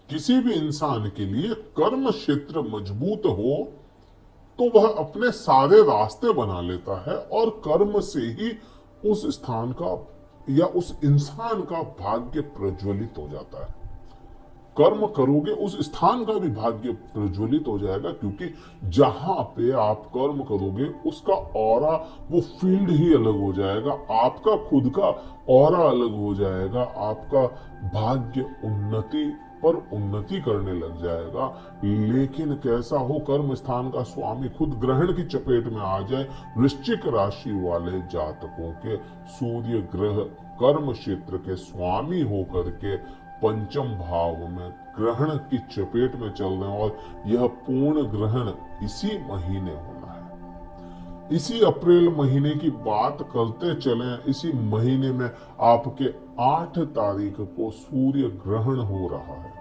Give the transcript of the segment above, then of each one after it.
किसी भी इंसान के लिए कर्म क्षेत्र मजबूत हो तो वह अपने सारे रास्ते बना लेता है और कर्म से ही उस स्थान का या उस इंसान का भाग्य प्रज्वलित हो जाता है। कर्म करोगे उस स्थान का भी भाग्य प्रज्वलित हो जाएगा, क्योंकि जहां पे आप कर्म करोगे उसका ऑरा, वो फील्ड ही अलग हो जाएगा, आपका खुद का ऑरा अलग हो जाएगा, आपका भाग्य उन्नति पर उन्नति करने लग जाएगा। लेकिन कैसा हो, कर्म स्थान का स्वामी खुद ग्रहण की चपेट में आ जाए। वृश्चिक राशि वाले जातकों के सूर्य ग्रह कर्म क्षेत्र के स्वामी होकर के पंचम भाव में ग्रहण की चपेट में चल रहे हैं, और यह पूर्ण ग्रहण इसी महीने होना है। इसी अप्रैल महीने की बात करते चले, इसी महीने में आपके 8 तारीख को सूर्य ग्रहण हो रहा है,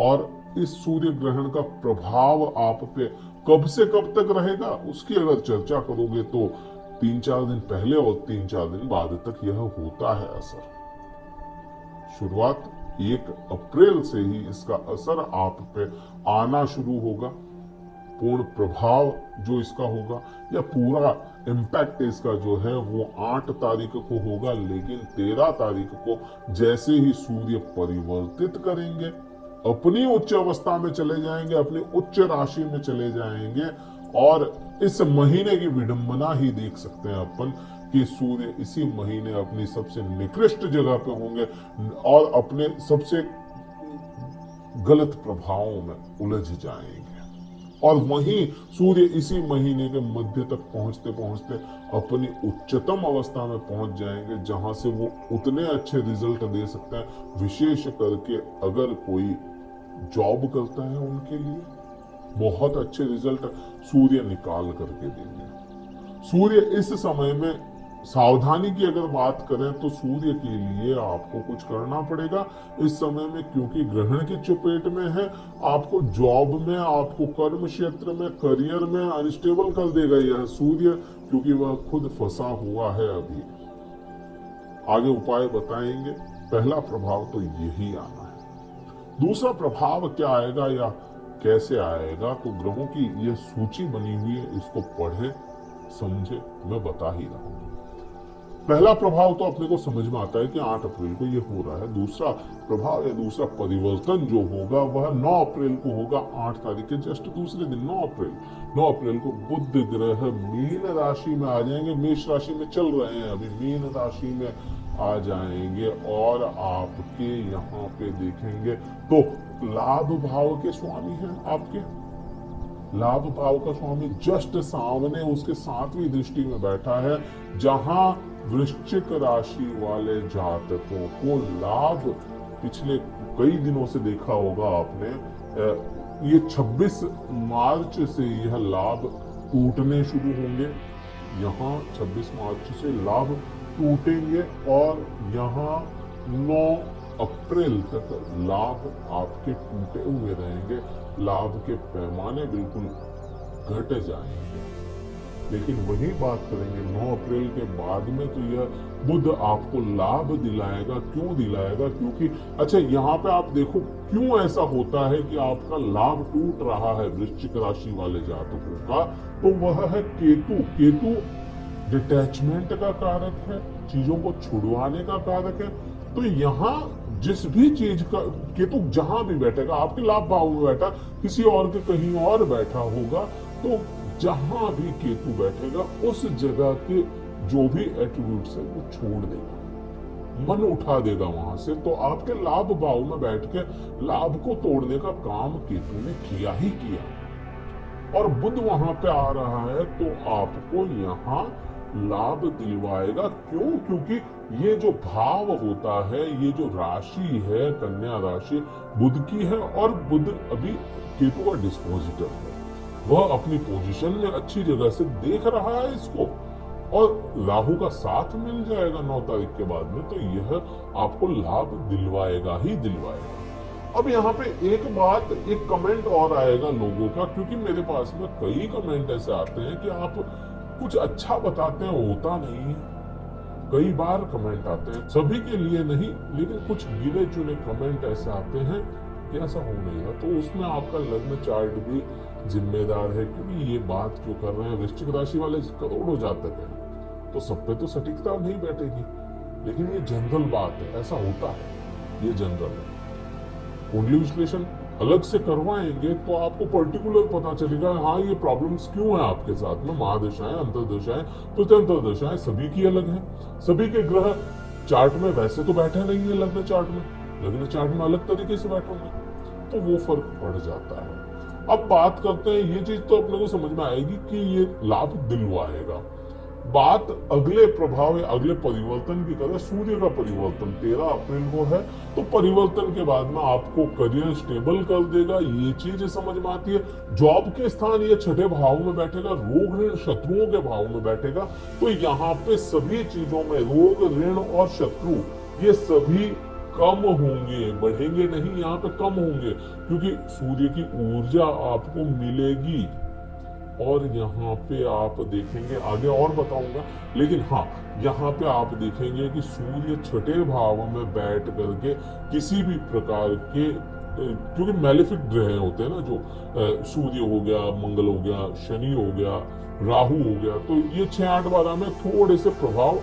और इस सूर्य ग्रहण का प्रभाव आप पे कब से कब तक रहेगा उसकी अगर चर्चा करोगे तो 3-4 दिन पहले और 3-4 दिन बाद तक यह होता है असर। शुरुआत 1 अप्रैल से ही इसका असर आप पे आना शुरू होगा। पूर्ण प्रभाव जो इसका होगा या पूरा इम्पैक्ट इसका जो है वो 8 तारीख को होगा, लेकिन 13 तारीख को जैसे ही सूर्य परिवर्तित करेंगे, अपनी उच्च अवस्था में चले जाएंगे, अपनी उच्च राशि में चले जाएंगे, और इस महीने की विडंबना ही देख सकते हैं अपन कि सूर्य इसी महीने अपनी सबसे निकृष्ट जगह पे होंगे और अपने सबसे गलत प्रभावों में उलझ जाएंगे। और वहीं सूर्य इसी महीने के मध्य तक पहुंचते पहुंचते अपनी उच्चतम अवस्था में पहुंच जाएंगे, जहां से वो उतने अच्छे रिजल्ट दे सकते हैं, विशेष करके अगर कोई जॉब करता है उनके लिए बहुत अच्छे रिजल्ट सूर्य निकाल करके देंगे। सूर्य इस समय में सावधानी की अगर बात करें तो सूर्य के लिए आपको कुछ करना पड़ेगा इस समय में, क्योंकि ग्रहण की चपेट में है। आपको जॉब में, आपको कर्म क्षेत्र में, करियर में अनस्टेबल कर देगा यह सूर्य, क्योंकि वह खुद फंसा हुआ है अभी। आगे उपाय बताएंगे। पहला प्रभाव तो यही आना है। दूसरा प्रभाव क्या आएगा या कैसे आएगा, तो ग्रहों की यह सूची बनी हुई है, इसको पढ़े समझे, मैं बता ही रहा हूं। पहला प्रभाव तो अपने को समझ में आता है कि 8 अप्रैल को ये हो रहा है। दूसरा प्रभाव या दूसरा परिवर्तन जो होगा वह 9 अप्रैल को होगा। 8 तारीख के जस्ट दूसरे दिन 9 अप्रैल को बुध ग्रह मीन राशि में आ जाएंगे। मेष राशि में चल रहे हैं अभी, मीन राशि में आ जाएंगे, और आपके यहाँ पे देखेंगे तो लाभ भाव के स्वामी हैं आपके। लाभ भाव का स्वामी जस्ट सामने उसके 7वीं दृष्टि में बैठा है, जहां वृश्चिक राशि वाले जातकों को लाभ पिछले कई दिनों से देखा होगा आपने, ये 26 मार्च से यह लाभ टूटने शुरू होंगे। यहाँ 26 मार्च से लाभ टूटेंगे और यहाँ 9 अप्रैल तक लाभ आपके टूटे हुए रहेंगे। लाभ के पैमाने बिल्कुल घट जाएंगे। लेकिन वही बात करेंगे 9 अप्रैल के बाद में, तो यह बुध आपको लाभ दिलाएगा। क्यों दिलाएगा? क्योंकि अच्छा यहाँ पे आप देखो क्यों ऐसा होता है कि आपका लाभ टूट रहा है वृश्चिक राशि वाले जातकों का, तो वह है केतु। केतु डिटैचमेंट का कारक है, चीजों को छुड़वाने का कारक है। तो यहाँ जिस भी चीज का केतु जहां भी बैठेगा, आपके लाभ भाव में बैठा, किसी और के कहीं और बैठा होगा, तो जहां भी केतु बैठेगा उस जगह के जो भी एट्रीब्यूट्स है वो छोड़ देगा, मन उठा देगा वहां से। तो आपके लाभ भाव में बैठ के लाभ को तोड़ने का काम केतु ने किया ही किया। और बुध वहां पे आ रहा है तो आपको यहाँ लाभ दिलवाएगा। क्यों? क्योंकि ये जो भाव होता है, ये जो राशि है कन्या राशि बुध की है, और बुध अभी केतु का डिस्पोजिटर है, वह अपनी पोजीशन में अच्छी जगह से देख रहा है इसको, और राहु का साथ मिल जाएगा 9 तारीख के बाद में, तो यह आपको लाभ दिलवाएगा ही दिलवाएगा। अब यहाँ पे एक बात, एक कमेंट और आएगा लोगों का, क्योंकि मेरे पास में कई कमेंट ऐसे आते हैं कि आप कुछ अच्छा बताते हैं, होता नहीं है। कई बार कमेंट आते हैं, सभी के लिए नहीं, लेकिन कुछ गिने चुने कमेंट ऐसे आते हैं कि ऐसा हो नहीं रहा, तो उसमें आपका लग्न चार्ट भी जिम्मेदार है, क्योंकि ये बात जो कर रहे हैं वृश्चिक राशि वाले करोड़ों जातक हैं, तो सब पे तो सटीकता नहीं बैठेगी, लेकिन ये जनरल बात है, ऐसा होता है, ये जनरल है। कुंडली विश्लेषण अलग से करवाएंगे तो आपको पर्टिकुलर पता चलेगा, हाँ ये प्रॉब्लम्स क्यों है आपके साथ में। महादशाएं, अंतर्दशाएं, प्रत्यंतरदशाएं सभी की अलग है, सभी के ग्रह चार्ट में वैसे तो बैठे नहीं है लग्न चार्ट में, लग्न चार्ट में अलग तरीके से बैठेंगे, तो वो फर्क पड़ जाता है। अब बात करते हैं, ये चीज तो अपने को समझ में आएगी कि ये लाभ दिलवाएगा। बात अगले प्रभाव या अगले परिवर्तन की करें, सूर्य का परिवर्तन 13 अप्रैल को है, तो परिवर्तन के बाद में आपको करियर स्टेबल कर देगा, ये चीज समझ में आती है। जॉब के स्थान ये छठे भाव में बैठेगा, रोग ऋण शत्रुओं के भाव में बैठेगा, तो यहाँ पे सभी चीजों में रोग ऋण और शत्रु ये सभी कम होंगे, बढ़ेंगे नहीं, यहाँ पे कम होंगे, क्योंकि सूर्य की ऊर्जा आपको मिलेगी। और यहाँ पे आप देखेंगे, आगे और बताऊंगा, लेकिन हाँ यहाँ पे आप देखेंगे कि सूर्य छठे भाव में बैठ करके किसी भी प्रकार के, क्योंकि मैलेफिक ग्रह होते हैं ना, जो सूर्य हो गया, मंगल हो गया, शनि हो गया, राहु हो गया, तो ये 6-8-12 में थोड़े से प्रभाव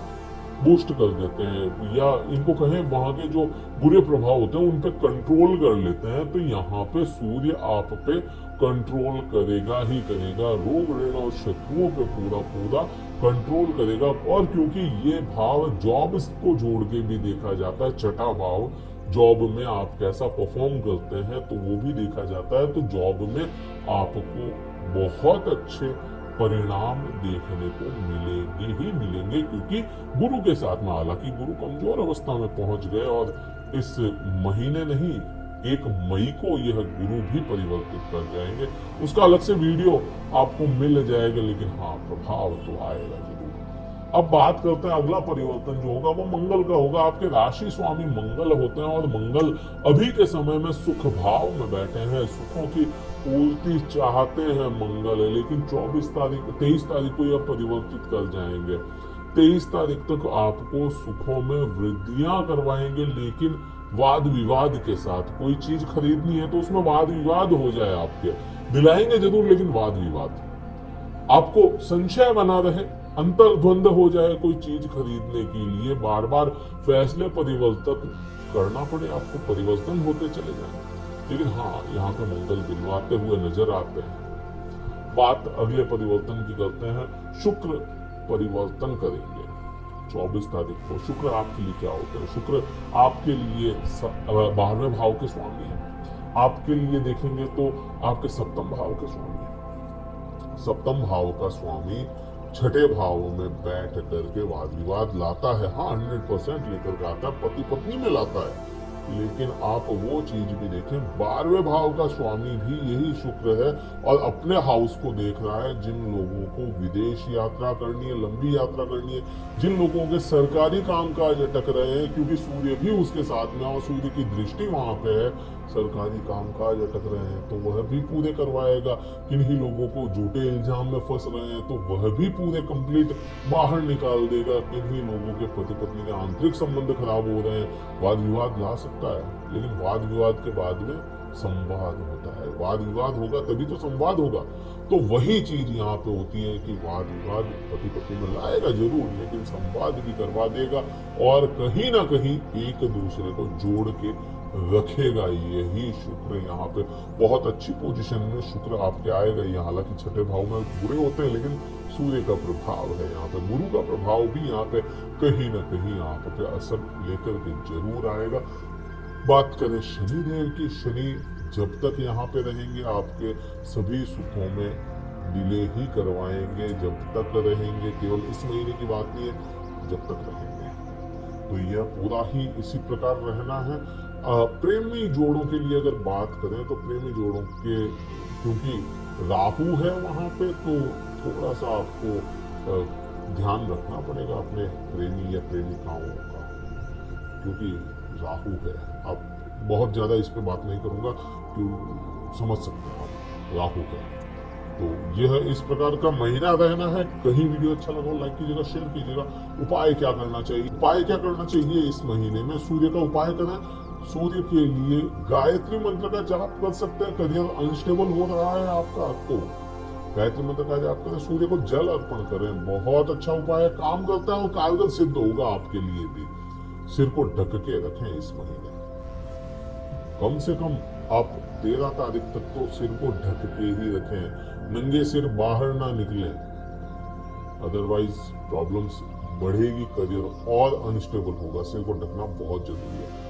बूस्ट कर देते हैं, या इनको कहें वहां के जो बुरे प्रभाव होते हैं उन पे कंट्रोल कर लेते हैं। तो यहाँ पे सूर्य आप पे कंट्रोल करेगा ही करेगा, रोग ऋण और शत्रुओं पे पूरा पूरा कंट्रोल करेगा। और क्योंकि ये भाव जॉब को जोड़ के भी देखा जाता है, छठा भाव जॉब में आप कैसा परफॉर्म करते हैं तो वो भी देखा जाता है, तो जॉब में आपको बहुत अच्छे परिणाम देखने को मिलेंगे ही मिलेंगे, क्योंकि गुरु के साथ में, हालांकि गुरु कमजोर अवस्था में पहुंच गए और इस महीने नहीं 1 मई को यह गुरु भी परिवर्तित कर जाएंगे, उसका अलग से वीडियो आपको मिल जाएगा, लेकिन हाँ प्रभाव तो आएगा जरूर। अब बात करते हैं अगला परिवर्तन जो होगा वो मंगल का होगा। आपके राशि स्वामी मंगल होते हैं, और मंगल अभी के समय में सुख भाव में बैठे हैं, सुखों की पूर्ति चाहते हैं मंगल है, लेकिन 23 तारीख को यह परिवर्तित कर जाएंगे। 23 तारीख तक आपको सुखों में वृद्धियां करवाएंगे, लेकिन वाद विवाद के साथ। कोई चीज खरीदनी है तो उसमें वाद विवाद हो जाए, आपके दिलाएंगे जरूर, लेकिन वाद विवाद, आपको संशय बना रहे, अंतर्द्वंद हो जाए कोई चीज खरीदने के लिए, बार बार फैसले परिवर्तन करना पड़े, आपको परिवर्तन होते चले जाए। लेकिन हाँ यहाँ पे मंगल दिलवाते हुए नजर आते हैं। बात अगले परिवर्तन की करते हैं, शुक्र परिवर्तन करेंगे 24 तारीख को। शुक्र आपके लिए क्या होते हैं? शुक्र आपके लिए 12वें भाव के स्वामी हैं। आपके लिए देखेंगे तो आपके सप्तम भाव के स्वामी हैं। सप्तम भाव का स्वामी छठे भाव में बैठ करके वाद विवाद लाता है, हाँ 100% लेकर के आता है, पति पत्नी में लाता है, लेकिन आप वो चीज भी देखें, 12वें भाव का स्वामी भी यही शुक्र है और अपने हाउस को देख रहा है। जिन लोगों को विदेश यात्रा करनी है, लंबी यात्रा करनी है, जिन लोगों के सरकारी कामकाज अटक रहे हैं, क्योंकि सूर्य भी उसके साथ में और सूर्य की दृष्टि वहां पे है, सरकारी कामकाज अटक रहे हैं तो वह भी पूरे करवाएगा। किन्हीं लोगों को झूठे इल्जाम में फंस रहे हैं तो वह भी पूरे कंप्लीट बाहर निकाल देगा। किन्हीं लोगों के पति पत्नी के आंतरिक संबंध खराब हो रहे हैं, वाद विवाद ला सकता है, लेकिन वाद विवाद के बाद में संवाद होता है। वाद विवाद होगा तभी तो संवाद होगा। तो वही चीज यहाँ पे होती है कि वाद विवाद पति पत्नी में लाएगा जरूर, लेकिन संवाद भी करवा देगा और कहीं ना कहीं एक दूसरे को जोड़ के रखेगा। यही शुक्र यहाँ पे बहुत अच्छी पोजीशन में शुक्र आपके आएगा। ये हालांकि छठे भाव में बुरे होते हैं, लेकिन सूर्य का प्रभाव है यहाँ पे, गुरु का प्रभाव भी यहाँ पे कहीं ना कहीं यहाँ पे असर लेकर के जरूर आएगा। बात करें शनिदेव की, शनि जब तक यहाँ पे रहेंगे आपके सभी सुखों में डिले ही करवाएंगे, जब तक रहेंगे, केवल इस महीने की बात नहीं है, जब तक रहेंगे। तो यह पूरा ही इसी प्रकार रहना है। प्रेमी जोड़ों के लिए अगर बात करें तो प्रेमी जोड़ों के, क्योंकि राहु है वहां पे, तो थोड़ा सा आपको ध्यान रखना पड़ेगा अपने प्रेमी या प्रेमिकाओं का, क्योंकि राहु है। अब बहुत ज्यादा इस पे बात नहीं करूंगा, क्यों समझ सकते हैं आप, राहु है। तो यह इस प्रकार का महीना रहना है। कहीं वीडियो अच्छा लगा लाइक कीजिएगा, शेयर कीजिएगा। उपाय क्या करना चाहिए? उपाय क्या करना चाहिए इस महीने में? सूर्य का उपाय करें, सूर्य के लिए गायत्री मंत्र का जाप कर सकते हैं। करियर अनस्टेबल हो रहा है आपका तो गायत्री मंत्र का जाप करें, सूर्य को जल अर्पण करें, बहुत अच्छा उपाय है, काम करता है और कारगर सिद्ध होगा आपके लिए भी। सिर को ढक के रखें इस महीने, कम से कम आप 13 तारीख तक तो सिर को ढक के ही रखें, नंगे सिर बाहर ना निकले, अदरवाइज प्रॉब्लम्स बढ़ेगी, करियर और अनस्टेबल होगा। सिर को ढकना बहुत जरूरी है।